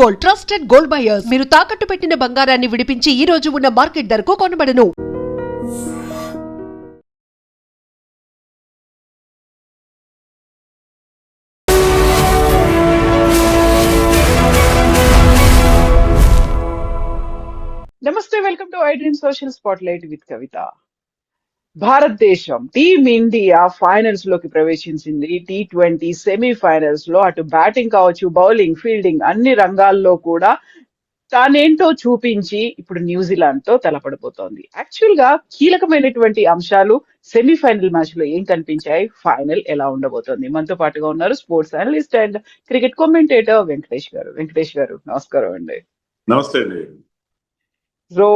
Gold, trusted gold buyers. మీరు తాకట్టు పెట్టిన బంగారాన్ని విడిపించి ఈ రోజు ఉన్న మార్కెట్ ధరకు కొనబడను. నమస్తే, welcome to I dream social spotlight with Kavitha. భారతదేశం టీమ్ ఇండియా ఫైనల్స్ లోకి ప్రవేశించింది. T20 సెమీఫైనల్స్ లో అటు బ్యాటింగ్ కావచ్చు, బౌలింగ్, ఫీల్డింగ్ అన్ని రంగాల్లో కూడా తానేంటో చూపించి ఇప్పుడు న్యూజిలాండ్ తో తలపడిపోతోంది. యాక్చువల్ గా కీలకమైనటువంటి అంశాలు సెమీఫైనల్ మ్యాచ్ లో ఏం కనిపించాయి, ఫైనల్ ఎలా ఉండబోతోంది. మనతో పాటుగా ఉన్నారు sports analyst and cricket commentator Venkatesh గారు. వెంకటేష్ గారు, నమస్కారం అండి. నమస్తే అండి. సో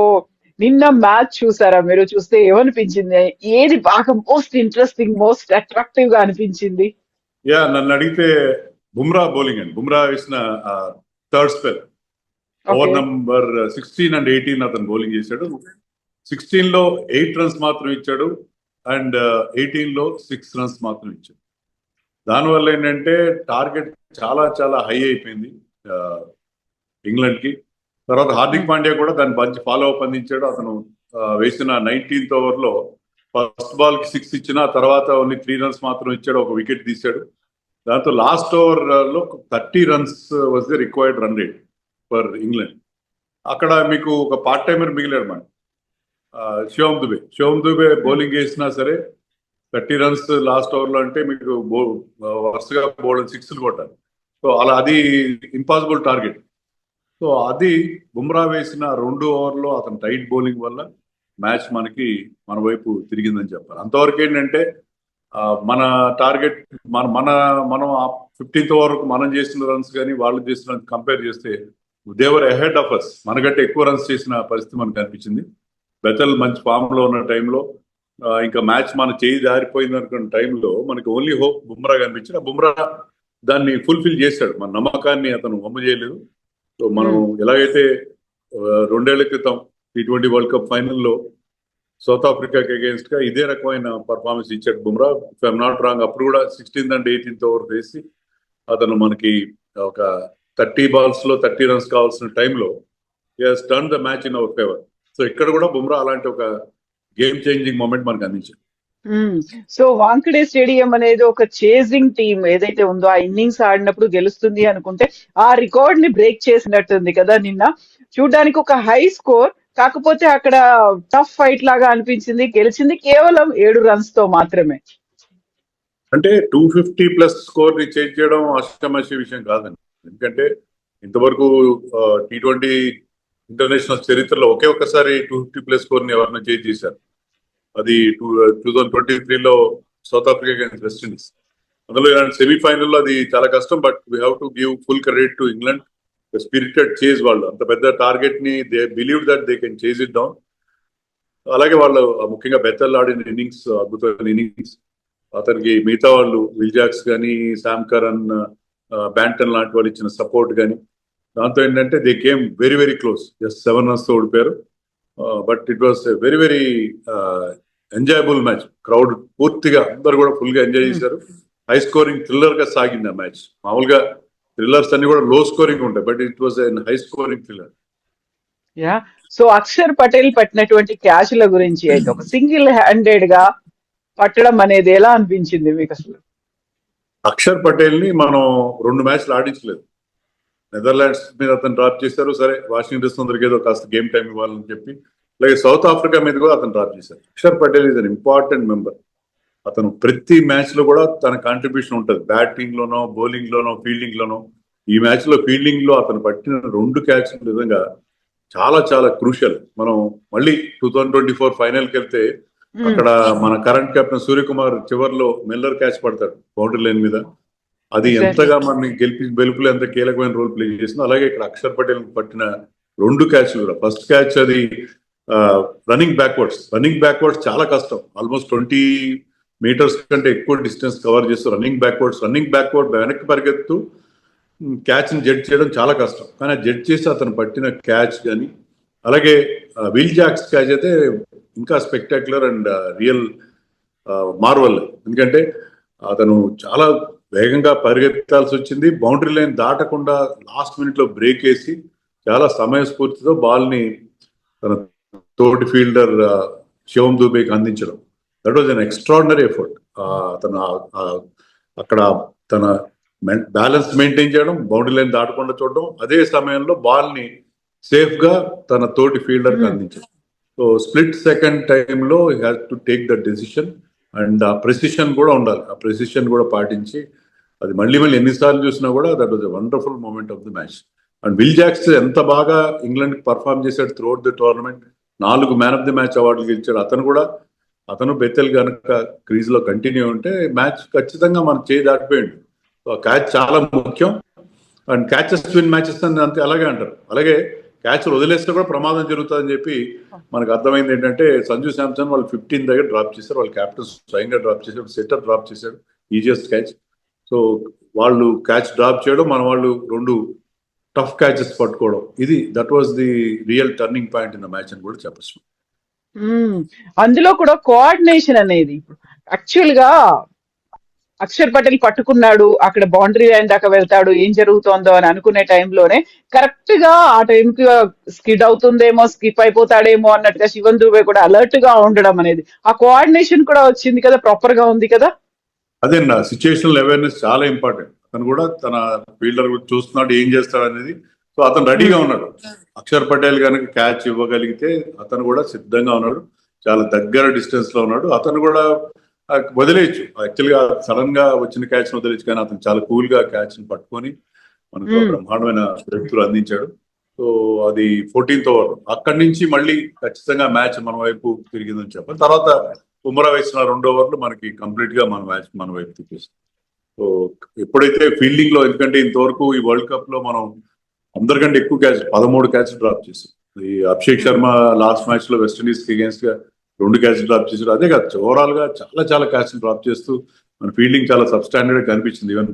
నిన్న మ్యాచ్ చూసారా? మీరు చూస్తే ఏమనిపించింది? ఏది బాగా మోస్ట్ ఇంట్రెస్టింగ్, మోస్ట్ అట్రాక్టివ్ గా అనిపించింది? నన్ను అడిగితే బుమ్రా బౌలింగ్ అండి. బుమ్రా వేసిన third spell over number 16 and 18 అతను బౌలింగ్ చేశాడు. 16 లో 8 runs మాత్రం ఇచ్చాడు అండ్ 18 లో 6 runs మాత్రం ఇచ్చాడు. దానివల్ల ఏంటంటే టార్గెట్ చాలా చాలా హై అయిపోయింది ఇంగ్లాండ్ కి. తర్వాత హార్దిక్ పాండ్యా కూడా దాన్ని మంచి ఫాలో అప్ అందించాడు. అతను వేసిన 19th ఓవర్లో ఫస్ట్ బాల్ కి 6 ఇచ్చిన తర్వాత ఓన్లీ 3 runs మాత్రం ఇచ్చాడు, ఒక వికెట్ తీశాడు. దాంతో లాస్ట్ ఓవర్ లో 30 runs was the required run rate for England. అక్కడ మీకు ఒక పార్ట్ టైమర్ మిగిలాడు మన శివం దుబే బౌలింగ్ వేసినా సరే 30 runs లాస్ట్ ఓవర్ లో అంటే మీకు వరుసగా బౌలింగ్ 6 కొట్టాలి. సో అలా అది ఇంపాసిబుల్ టార్గెట్. సో అది బుమ్రా వేసిన 2 ఓవర్లో అతను టైట్ బౌలింగ్ వల్ల మ్యాచ్ మన వైపు తిరిగిందని చెప్పాలి. అంతవరకు ఏంటంటే మన టార్గెట్ మనం 15th ఓవర్కు మనం చేసిన రన్స్ కానీ వాళ్ళు చేసిన కంపేర్ చేస్తే దేవర్ అహెడ్ ఆఫ్ అస్. మనకంటే ఎక్కువ రన్స్ చేసిన పరిస్థితి మనకు కనిపించింది. బెతల్ మంచి ఫామ్ లో ఉన్న టైంలో ఇంకా మ్యాచ్ మన చేయి దారిపోయింది అనుకున్న టైంలో మనకి ఓన్లీ హోప్ బుమ్రా కనిపించింది. ఆ బుమ్రా దాన్ని ఫుల్ఫిల్ చేశాడు. మన నమ్మకాన్ని అతను వమ్ము చేయలేదు. సో మనం ఎలాగైతే 2 ఏళ్ల క్రితం T20 వరల్డ్ కప్ ఫైనల్లో సౌత్ ఆఫ్రికాకి అగేన్స్ట్ గా ఇదే రకమైన పర్ఫార్మెన్స్ ఇచ్చాడు Bumrah. If I'm not wrong అప్పుడు కూడా 16th and 18th ఓవర్ వేసి అతను మనకి ఒక 30 balls లో 30 runs కావాల్సిన టైంలో he has turn the match in our favour. So ఇక్కడ కూడా బుమ్రా అలాంటి ఒక గేమ్ చేంజింగ్ మూమెంట్ మనకు అందించాడు. సో వాంఖడే స్టేడియం అనేది ఒక చేజింగ్ టీం ఏదైతే ఉందో ఆ ఇన్నింగ్స్ ఆడినప్పుడు గెలుస్తుంది అనుకుంటే ఆ రికార్డ్ ని బ్రేక్ చేసినట్టుంది కదా నిన్న. చూడడానికి ఒక హై స్కోర్, కాకపోతే అక్కడ టఫ్ ఫైట్ లాగా అనిపించింది. గెలిచింది కేవలం 7 runs తో మాత్రమే. అంటే 250+ స్కోర్ ని చేంజ్ చేయడం అష్టమశి విషయం కాదండి. ఎందుకంటే ఇంతవరకు T20 ఇంటర్నేషనల్ చరిత్రలో ఒకే ఒక్కసారి 250+ స్కోర్ ని ఎవరైనా చేంజ్ చేశారు. అది 2023లో సౌత్ ఆఫ్రికా అగైన్స్ వెస్టిండీస్. అందులో ఇలాంటి సెమీఫైనల్లో అది చాలా కష్టం. But we have to give full credit to England. Spirited chase, వాళ్ళు అంత పెద్ద టార్గెట్ ని they believe that they can chase it down. అలాగే వాళ్ళు ముఖ్యంగా బెతల్ ఆడిన ఇన్నింగ్స్ అద్భుతమైన ఇన్నింగ్స్. అతనికి మిగతా వాళ్ళు విల్ జాక్స్ కానీ, శామ్ కరన్, బ్యాంటన్ లాంటి వాళ్ళు ఇచ్చిన సపోర్ట్ కానీ, దాంతో ఏంటంటే they came very very close. Just 7 runs తో ఓడిపోయారు. But it was very very enjoyable match. Crowd పూర్తిగా అందరు కూడా ఫుల్ గా ఎంజాయ్ చేశారు. హై స్కోరింగ్ థ్రిల్లర్ గా సాగింది ఆ మ్యాచ్. మామూలుగా థ్రిల్లర్స్ అన్ని కూడా లో స్కోరింగ్ ఉంటాయి, but it was an high scoring thriller. So Axar Patel పట్టినటువంటి క్యాచ్ల గురించి అయితే ఒక సింగిల్ హ్యాండెడ్ గా పట్టడం అనేది ఎలా అనిపించింది మీకు అసలు? అక్షర్ పటేల్ ని మనం 2 మ్యాచ్లు ఆడించలేదు. నెదర్లాండ్స్ మీద అతను డ్రాప్ చేశారు. సరే, వాషింగ్టన్ సుందర్కి ఏదో కాస్త గేమ్ టైం ఇవ్వాలని చెప్పి. అలాగే సౌత్ ఆఫ్రికా మీద కూడా అతను డ్రాప్ చేశారు. Axar Patel is an important member. అతను ప్రతి మ్యాచ్ లో కూడా తన కాంట్రిబ్యూషన్ ఉంటుంది. బ్యాటింగ్ లోనో, బౌలింగ్ లోనో, ఫీల్డింగ్ లోనో. ఈ మ్యాచ్ లో ఫీల్డింగ్ లో అతను పట్టిన 2 క్యాచ్ల విధంగా చాలా చాలా క్రూషియల్. మనం మళ్ళీ 2024 ఫైనల్కి వెళ్తే అక్కడ మన కరెంట్ కెప్టెన్ సూర్యకుమార్ చివర్లో మిల్లర్ క్యాచ్ పడతాడు బౌండరీ లైన్ మీద. అది ఎంతగా మనని గెలుపులో ఎంత కీలకమైన రోల్ ప్లే చేసిందో. అలాగే ఇక్కడ అక్షర్ పటేల్ పట్టిన 2 క్యాచ్లు కూడా. ఫస్ట్ క్యాచ్ అది రన్నింగ్ బ్యాక్వర్డ్స్ చాలా కష్టం. ఆల్మోస్ట్ 20 meters కంటే ఎక్కువ డిస్టెన్స్ కవర్ చేస్తూ రన్నింగ్ బ్యాక్వర్డ్ వెనక్కి పరిగెత్తు క్యాచ్ ని జడ్జ్ చేయడం చాలా కష్టం. కానీ జడ్జ్ చేసి అతను పట్టిన క్యాచ్ కానీ, అలాగే విల్ జాక్స్ క్యాచ్ అయితే ఇంకా స్పెక్టాక్యులర్ అండ్ రియల్ మార్వల్. ఎందుకంటే అతను చాలా వేగంగా పరిగెత్తాల్సి వచ్చింది. బౌండరీ లైన్ దాటకుండా లాస్ట్ మినిట్ లో బ్రేక్ వేసి చాలా సమయస్ఫూర్తితో బాల్ ని తన తోటి ఫీల్డర్ శివం దుబేకి అందించడం. That was an extraordinary effort. తన అక్కడ తన బ్యాలెన్స్ మెయింటైన్ చేయడం, బౌండరీ లైన్ దాటకుండా చూడడం, అదే సమయంలో బాల్ ని సేఫ్ గా తన తోటి ఫీల్డర్ కి అందించడం. సో స్ప్లిట్ సెకండ్ టైంలో he has to take the decision and ఆ ప్రెసిషన్ కూడా ఉండాలి. ఆ ప్రెసిషన్ కూడా పాటించి అది మళ్ళీ ఎన్నిసార్లు చూసినా కూడా that was a wonderful moment of the match. And Will Jacks ఎంత బాగా ఇంగ్లాండ్ పర్ఫార్మ్ చేశాడు throughout the tournament. 4 man of the match అవార్డులు గెలిచాడు. అతను బెతెల్ కనుక క్రీజ్ లో కంటిన్యూ ఉంటే మ్యాచ్ ఖచ్చితంగా మనం చేయి దాటిపోయాడు. సో క్యాచ్ చాలా ముఖ్యం. అండ్ క్యాచెస్ విన్ మ్యాచెస్ అని అంతే అలాగే అంటారు. అలాగే క్యాచ్ వదిలేస్తే కూడా ప్రమాదం జరుగుతుందని చెప్పి మనకు అర్థమైంది ఏంటంటే సంజు శాంసన్ వాళ్ళు 15 దగ్గర డ్రాప్ చేశారు. వాళ్ళ క్యాప్టెన్ స్వయంగా డ్రాప్ చేశాడు, సెటర్ డ్రాప్ చేశాడు, ఈజియెస్ట్ క్యాచ్. సో వాళ్ళు క్యాచ్ డ్రాప్ చేయడం, మన వాళ్ళు 2 టఫ్ క్యాచెస్ పట్టుకోవడం, that was the real turning point in the match అని కూడా చెప్పచ్చు. అందులో కూడా కోఆర్డినేషన్ అనేది యాక్చువల్ గా అక్షర్ పటేల్ పట్టుకున్నాడు, అక్కడ బౌండరీ లైన్ దాకా వెళ్తాడు, ఏం జరుగుతోందో అని అనుకునే టైంలోనే కరెక్ట్ గా ఆ టైంకి స్కిడ్ అవుతుందేమో, స్కిప్ అయిపోతాడేమో అన్నట్టుగా శివన్ దుబే కూడా అలర్ట్ గా ఉండడం అనేది, ఆ కోఆర్డినేషన్ కూడా వచ్చింది కదా, ప్రాపర్ గా ఉంది కదా. అదే నా సిచ్యుయేషనల్ అవేర్నెస్ చాలా ఇంపార్టెంట్. అతను కూడా తన ఫీల్డర్ చూస్తున్నాడు, ఏం చేస్తాడు అనేది. సో అతను రెడీగా ఉన్నాడు. అక్షర్ పటేల్ కనుక క్యాచ్ ఇవ్వగలిగితే అతను కూడా సిద్ధంగా ఉన్నాడు, చాలా దగ్గర డిస్టెన్స్ లో ఉన్నాడు. అతను కూడా వదిలేయచ్చు, యాక్చువల్గా సడన్ గా వచ్చిన క్యాచ్ వదిలేచ్చు, కానీ అతను చాలా కూల్ గా క్యాచ్ ని పట్టుకొని మనకు బ్రహ్మాండమైన బ్రేక్ అందించాడు. సో అది 14th ఓవర్. అక్కడి నుంచి మళ్ళీ ఖచ్చితంగా మ్యాచ్ మన వైపు తిరిగిందని చెప్పాలి. తర్వాత బుమ్రా వేసిన 2 ఓవర్లు మనకి కంప్లీట్ గా మన మ్యాచ్ మన వైపు తిప్పేస్తుంది. సో ఎప్పుడైతే ఫీల్డింగ్ లో, ఎందుకంటే ఇంతవరకు ఈ వరల్డ్ కప్ లో మనం అందరికంటే ఎక్కువ క్యాచ్ 13 క్యాచ్ డ్రాప్ చేసాం. ఈ అభిషేక్ శర్మ లాస్ట్ మ్యాచ్ లో వెస్టిండీస్ కి అగేన్స్ట్ గా 2 క్యాచ్ డ్రాప్ చేశాడు. అదే కాదు, ఓవరాల్ గా చాలా క్యాచ్ డ్రాప్ చేస్తూ మన ఫీల్డింగ్ చాలా సబ్స్టాండర్డ్ గా కనిపించింది. ఈవెన్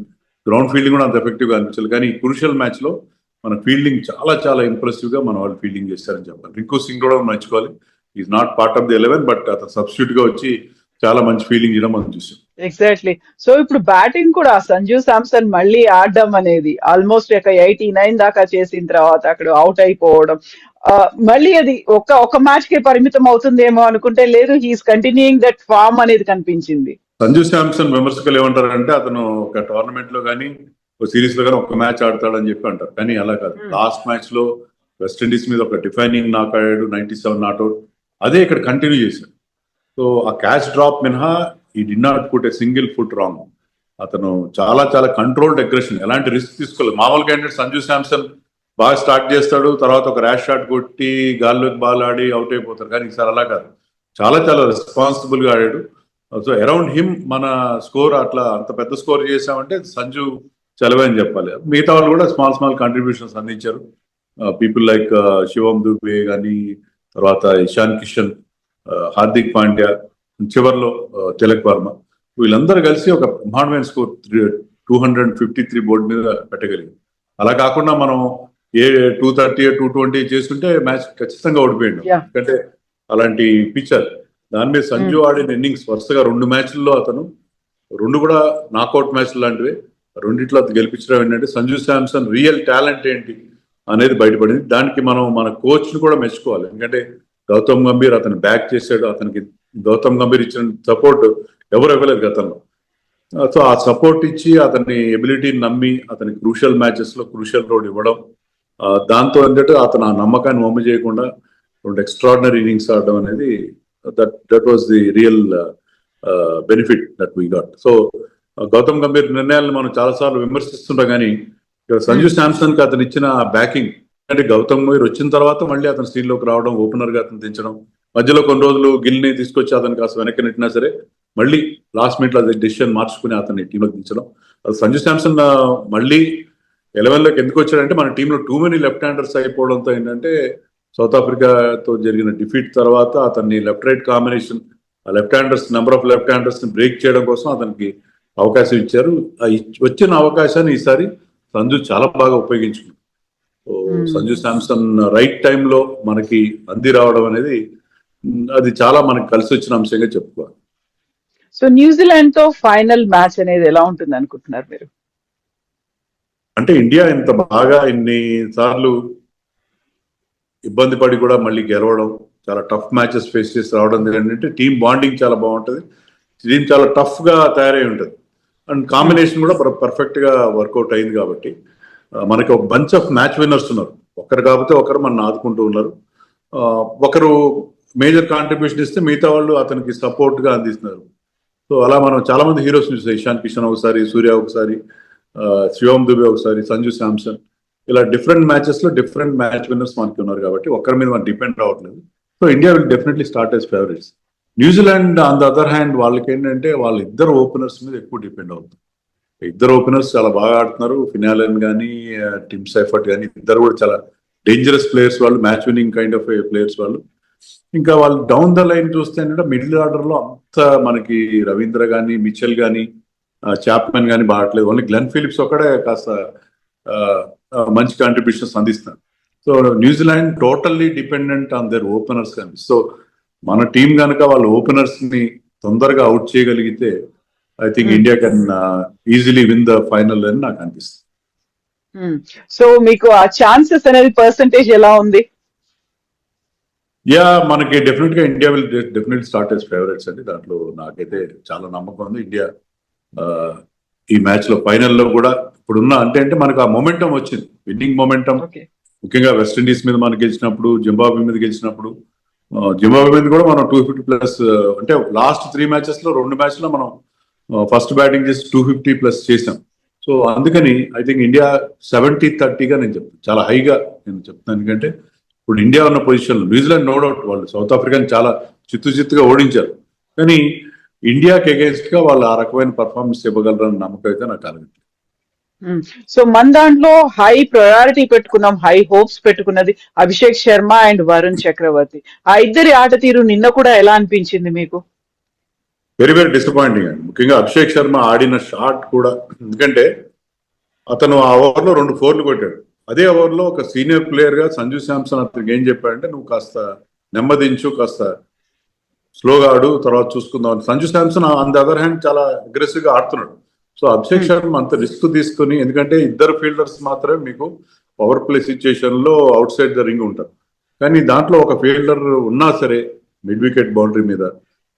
గ్రౌండ్ ఫీల్డింగ్ కూడా అంత ఎఫెక్టివ్ గా అనిపించాలి. కానీ ఈ క్రూషియల్ మ్యాచ్ లో మన ఫీల్డింగ్ చాలా ఇంప్రెసివ్ గా మన వాళ్ళు ఫీల్డింగ్ చేస్తారని చెప్పాలి. రింకు సింగ్ కూడా మెచ్చుకోవాలి. Is not part of the 11, but అతను సబ్స్టిట్యూట్ గా వచ్చి చాలా మంచి ఫీలింగ్ చేయడం మనం చూసాం. ఎగ్జాక్ట్లీ. సో ఇప్పుడు బ్యాటింగ్ కూడా సంజు శాంసన్ మళ్ళీ ఆడడం అనేది ఆల్మోస్ట్ 89 దాకా చేసిన తర్వాత అక్కడ అవుట్ అయిపోవడం, మళ్ళీ అది ఒక మ్యాచ్ కే పరిమితం అవుతుందేమో అనుకుంటే లేదు, హీఈస్ కంటిన్యూయింగ్ దట్ ఫార్మ్ అనేది కనిపించింది. సంజు శాంసన్ విమర్శకులు ఏమంటారంటే అతను ఒక టోర్నమెంట్ లో కానీ ఒక సిరీస్ లో కానీ ఒక మ్యాచ్ ఆడతాడని చెప్పి అంటారు. కానీ అలా కాదు. లాస్ట్ మ్యాచ్ లో వెస్టిండీస్ మీద ఒక డిఫైనింగ్ నాక్ ఆడాడు, 97 నాట్అవుట్. అదే ఇక్కడ కంటిన్యూ చేశాడు. సో ఆ క్యాచ్ డ్రాప్ మినహా ఈ did not put a single foot wrong. అతను చాలా కంట్రోల్డ్ అగ్రెషన్, ఎలాంటి రిస్క్ తీసుకోలేదు. మామూలుగా ఏంటంటే సంజు శాంసన్ బాగా స్టార్ట్ చేస్తాడు, తర్వాత ఒక ర్యాష్ షాట్ కొట్టి గాల్లోకి బాల్ ఆడి అవుట్ అయిపోతారు. కానీ ఈసారి అలా కాదు, చాలా రెస్పాన్సిబుల్ గా ఆడాడు. సో అరౌండ్ హిమ్ మన స్కోర్ అట్లా అంత పెద్ద స్కోర్ చేసామంటే సంజు చలవే అని చెప్పాలి. మిగతా వాళ్ళు కూడా స్మాల్ కాంట్రిబ్యూషన్స్ అందించారు. పీపుల్ లైక్ శివం దుబే కానీ, తర్వాత ఇషాన్ కిషన్, హార్దిక్ పాండ్యా, చివర్లో తిలక్ వర్మ, వీళ్ళందరూ కలిసి ఒక బ్రహ్మాండమైన స్కోర్ 253 బోర్డు మీద పెట్టగలిగారు. అలా కాకుండా మనం 230 220 చేసుకుంటే మ్యాచ్ ఖచ్చితంగా ఓడిపోయాడు. ఎందుకంటే అలాంటి పిచ్చర్. దాని మీద సంజు ఆడిన ఇన్నింగ్స్ వరుసగా 2 మ్యాచ్ల్లో అతను 2 కూడా నాకౌట్ మ్యాచ్ లాంటివే, రెండిట్లో అతను గెలిపించడం ఏంటంటే సంజు శాంసన్ రియల్ టాలెంట్ ఏంటి అనేది బయటపడింది. దానికి మనం మన కోచ్ ని కూడా మెచ్చుకోవాలి. ఎందుకంటే గౌతమ్ గంభీర్ అతను బ్యాక్ చేశాడు. అతనికి గౌతమ్ గంభీర్ ఇచ్చిన సపోర్ట్ ఎవరు ఇవ్వలేదు గతంలో. సో ఆ సపోర్ట్ ఇచ్చి అతని ఎబిలిటీని నమ్మి అతని క్రూషియల్ మ్యాచెస్ లో క్రూషియల్ రోడ్ ఇవ్వడం, దాంతో ఏంటంటే అతను ఆ నమ్మకాన్ని వమ్ము చేయకుండా 2 ఎక్స్ట్రాడినరీ ఇన్నింగ్స్ ఆడడం అనేది that was the real benefit that we got. So Gautam Gambhir నిర్ణయాలను మనం చాలాసార్లు విమర్శిస్తుంటాం, కానీ సంజు శాంసన్ కి అతను ఇచ్చిన బ్యాకింగ్, అంటే గౌతమ్ గంభీర్ వచ్చిన తర్వాత మళ్ళీ అతను స్క్రీన్లోకి రావడం, ఓపెనర్ గా అతను దించడం, మధ్యలో కొన్ని రోజులు గిల్ని తీసుకొచ్చి అతను కాస్త వెనక్కి నెట్టినా సరే మళ్ళీ లాస్ట్ మినిట్ లో డెసిషన్ మార్చుకుని అతన్ని టీంలోకి దించడం. సంజు శాంసన్ మళ్ళీ 11 లోకి ఎందుకు వచ్చాడంటే మన టీంలో టూ మెనీ లెఫ్ట్ హ్యాండర్స్ అయిపోవడంతో ఏంటంటే సౌత్ ఆఫ్రికాతో జరిగిన డిఫీట్ తర్వాత అతన్ని లెఫ్ట్ రైట్ కాంబినేషన్, ఆ left handers number of left handers ని బ్రేక్ చేయడం కోసం అతనికి అవకాశం ఇచ్చారు. వచ్చిన అవకాశాన్ని ఈసారి సంజు చాలా బాగా ఉపయోగించుకున్నాడు. సంజు శాంసన్ రైట్ టైంలో మనకి అంది రావడం అనేది అది చాలా మనకి కలిసి వచ్చిన అంశంగా చెప్పుకోవాలి. సో న్యూజిలాండ్ తో ఫైనల్ మ్యాచ్ అనేది ఎలా ఉంటుంది అనుకుంటున్నారు మీరు? అంటే ఇండియా ఇంత బాగా ఇన్ని సార్లు ఇబ్బంది పడి కూడా మళ్ళీ గెలవడం, చాలా టఫ్ మ్యాచెస్ ఫేస్ చేసి రావడం ఏంటంటే టీమ్ బాండింగ్ చాలా బాగుంటుంది, టీమ్ చాలా టఫ్ గా తయారై ఉంటుంది, అండ్ కాంబినేషన్ కూడా పర్ఫెక్ట్ గా వర్కౌట్ అయింది. కాబట్టి మనకి ఒక బంచ్ ఆఫ్ మ్యాచ్ విన్నర్స్ ఉన్నారు, ఒకరు కాకపోతే ఒకరు మన ఆదుకుంటూ ఉన్నారు. ఒకరు మేజర్ కాంట్రిబ్యూషన్ ఇస్తే మిగతా వాళ్ళు అతనికి సపోర్ట్ గా అందిస్తున్నారు. సో అలా మనం చాలా మంది హీరోస్ చూసాం, ఇషాన్ కిషన్ ఒకసారి, సూర్య ఒకసారి, శివం దుబే ఒకసారి, సంజు శాంసన్, ఇలా డిఫరెంట్ మ్యాచెస్ లో డిఫరెంట్ మ్యాచ్ విన్నర్స్ మనకి ఉన్నారు. కాబట్టి ఒక్కరి మీద మనం డిపెండ్ అవ్వట్లేదు. So India will definitely start as favourites. New Zealand on the other hand వాళ్ళకి ఏంటంటే వాళ్ళ ఇద్దరు ఓపెనర్స్ మీద ఎక్కువ డిపెండ్ అవుతుంది. ఇద్దరు ఓపెనర్స్ చాలా బాగా ఆడుతున్నారు, ఫినాలెన్ కానీ టిమ్ సైఫర్ట్ కానీ, ఇద్దరు కూడా చాలా డేంజరస్ ప్లేయర్స్ వాళ్ళు, match winning kind of players వాళ్ళు. ఇంకా వాళ్ళు డౌన్ ద లైన్ చూస్తే ఏంటంటే మిడిల్ ఆర్డర్ లో అంత మనకి రవీంద్ర కానీ, మిచెల్ కానీ, చాప్మెన్ కానీ బాగట్లేదు. ఓన్లీ గ్లెన్ ఫిలిప్స్ ఒక్కడే కాస్త మంచి కాంట్రిబ్యూషన్స్ అందిస్తున్నారు. So New Zealand totally dependent on their openers కానీ. సో మన టీం కనుక వాళ్ళ ఓపెనర్స్ ని తొందరగా అవుట్ చేయగలిగితే I think India can easily win the final అని నాకు అనిపిస్తుంది. సో మీకు ఆ ఛాన్సెస్ అనేది పర్సంటేజ్ ఎలా ఉంది? యా, మనకి డెఫినెట్ గా India will definitely start as favourites అండి. దాంట్లో నాకైతే చాలా నమ్మకం ఉంది. ఇండియా ఈ మ్యాచ్ లో ఫైనల్లో కూడా ఇప్పుడున్న అంటే మనకు ఆ మొమెంటం వచ్చింది, విన్నింగ్ మొమెంటం. ముఖ్యంగా వెస్టిండీస్ మీద మనం గెలిచినప్పుడు, జింబాబ్వే మీద గెలిచినప్పుడు, జింబాబ్వే మీద కూడా మనం 250+ అంటే లాస్ట్ 3 మ్యాచెస్ లో 2 మ్యాచ్ లో మనం ఫస్ట్ బ్యాటింగ్ చేసి 250+ చేసాం. సో అందుకని ఐ థింక్ ఇండియా 70-30గా నేను చెప్తాను, చాలా హైగా నేను చెప్తాను. ఎందుకంటే ఇప్పుడు ఇండియా ఉన్న పొజిషన్లో న్యూజిలాండ్ నో డౌట్ వాళ్ళు సౌత్ ఆఫ్రికాని చాలా చిత్తుగా ఓడించారు, కానీ ఇండియాకి అగేన్స్ట్ గా వాళ్ళు ఆ రకమైన పర్ఫార్మెన్స్ ఇవ్వగలరని నమ్మకం అయితే నాకు కలిగింది. సో మన దాంట్లో హై ప్రయారిటీ పెట్టుకున్నాం, హై హోప్స్ పెట్టుకున్నది అభిషేక్ శర్మ అండ్ వరుణ్ చక్రవర్తి. ఆ ఇద్దరి ఆట తీరు నిన్న కూడా ఎలా అనిపించింది మీకు? వెరీ వెరీ డిసప్పాయింటింగ్ అండి. ముఖ్యంగా అభిషేక్ శర్మ ఆడిన షాట్ కూడా, ఎందుకంటే అతను ఆ ఓవర్లో 2 4లు కొట్టాడు. అదే ఓవర్లో ఒక సీనియర్ ప్లేయర్ గా సంజు శాంసన్ అతనికి ఏం చెప్పాడంటే, నువ్వు కాస్త నెమ్మదించు, కాస్త స్లోగా ఆడు, తర్వాత చూసుకుందాం. Sanju Samson on the other hand చాలా అగ్రెసివ్ గా ఆడుతున్నాడు. సో అభిషేక్ శర్మ అంత రిస్క్ తీసుకుని, ఎందుకంటే ఇద్దరు ఫీల్డర్స్ మాత్రమే మీకు పవర్ ప్లే సిచ్యుయేషన్ లో అవుట్ సైడ్ ద రింగ్ ఉంటారు, కానీ దాంట్లో ఒక ఫీల్డర్ ఉన్నా సరే మిడ్ వికెట్ బౌండరీ మీద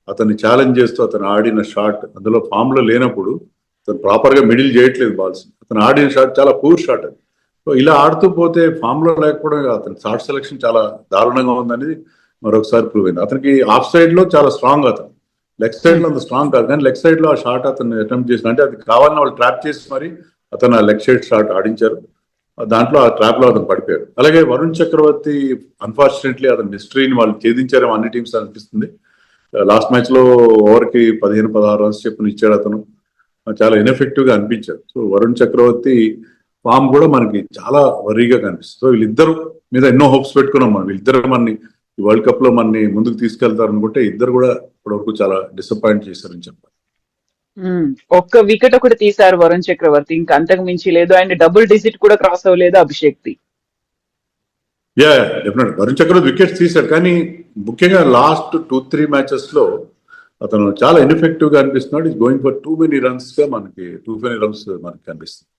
అతన్ని ఛాలెంజ్ చేస్తూ అతను ఆడిన షాట్, అందులో ఫామ్ లో లేనప్పుడు అతను ప్రాపర్ గా మిడిల్ చేయట్లేదు బాల్స్, అతను ఆడిన షాట్ చాలా పూర్ షాట్ అది. సో ఇలా ఆడుతూ పోతే ఫామ్ లో లేకపోవడం అతని షాట్ సెలెక్షన్ చాలా దారుణంగా ఉందనేది మరొకసారి ప్రూవ్ అయింది. అతనికి ఆఫ్ సైడ్ లో చాలా స్ట్రాంగ్, అతను లెగ్ సైడ్ లో అంత స్ట్రాంగ్ కాదు, కానీ లెగ్ సైడ్ లో ఆ షాట్ అతను అటెంప్ట్ చేసిన, అంటే అది కావాలని వాళ్ళు ట్రాప్ చేసి మరి అతను ఆ లెగ్ సైడ్ షాట్ ఆడించారు. దాంట్లో ఆ ట్రాప్ లో అతను పడిపోయాడు. అలాగే వరుణ్ చక్రవర్తి అన్ఫార్చునేట్లీ అతని మిస్టరీని వాళ్ళు ఛేదించారేమో అన్ని టీమ్స్ అనిపిస్తుంది. లాస్ట్ మ్యాచ్ లో ఓవర్ కి 15-16 రన్స్ చెప్పుని ఇచ్చాడు, అతను చాలా ఇన్ఎఫెక్టివ్ గా అనిపించాడు. సో వరుణ్ చక్రవర్తి ఫామ్ కూడా మనకి చాలా వరీగా కనిపిస్తుంది. సో వీళ్ళిద్దరు మీద ఎన్నో హోప్స్ పెట్టుకున్నాం మనం, వీళ్ళిద్దరు మనని ఈ వరల్డ్ కప్ లో మనని ముందుకు తీసుకెళ్తారు అనుకుంటే ఇద్దరు కూడా ఇప్పటివరకు చాలా డిసప్పాయింట్ చేశారని చెప్పాలి. ఒక్క వికెట్ ఒకటి తీశారు వరుణ్ చక్రవర్తి, ఇంకా అంతకు మించి లేదు. అండ్ డబుల్ డిజిట్ కూడా క్రాస్ అవ్వలేదు అభిషేక్ ది. Yeah definite Varun Chakravarthy wickets తీశారు, కానీ ముఖ్యంగా లాస్ట్ 2-3 మ్యాచెస్ లో అతను చాలా ఇన్ఎఫెక్టివ్ గా అనిపిస్తున్నాడు. Is going for too many runs మనకి కనిపిస్తుంది.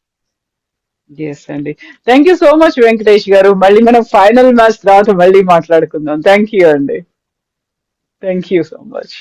ఎస్ అండి, thank you so much Venkatesh గారు. మళ్ళీ మనం ఫైనల్ మ్యాచ్ తర్వాత మళ్ళీ మాట్లాడుకుందాం. థ్యాంక్ యూ అండి, థ్యాంక్ యూ సో మచ్.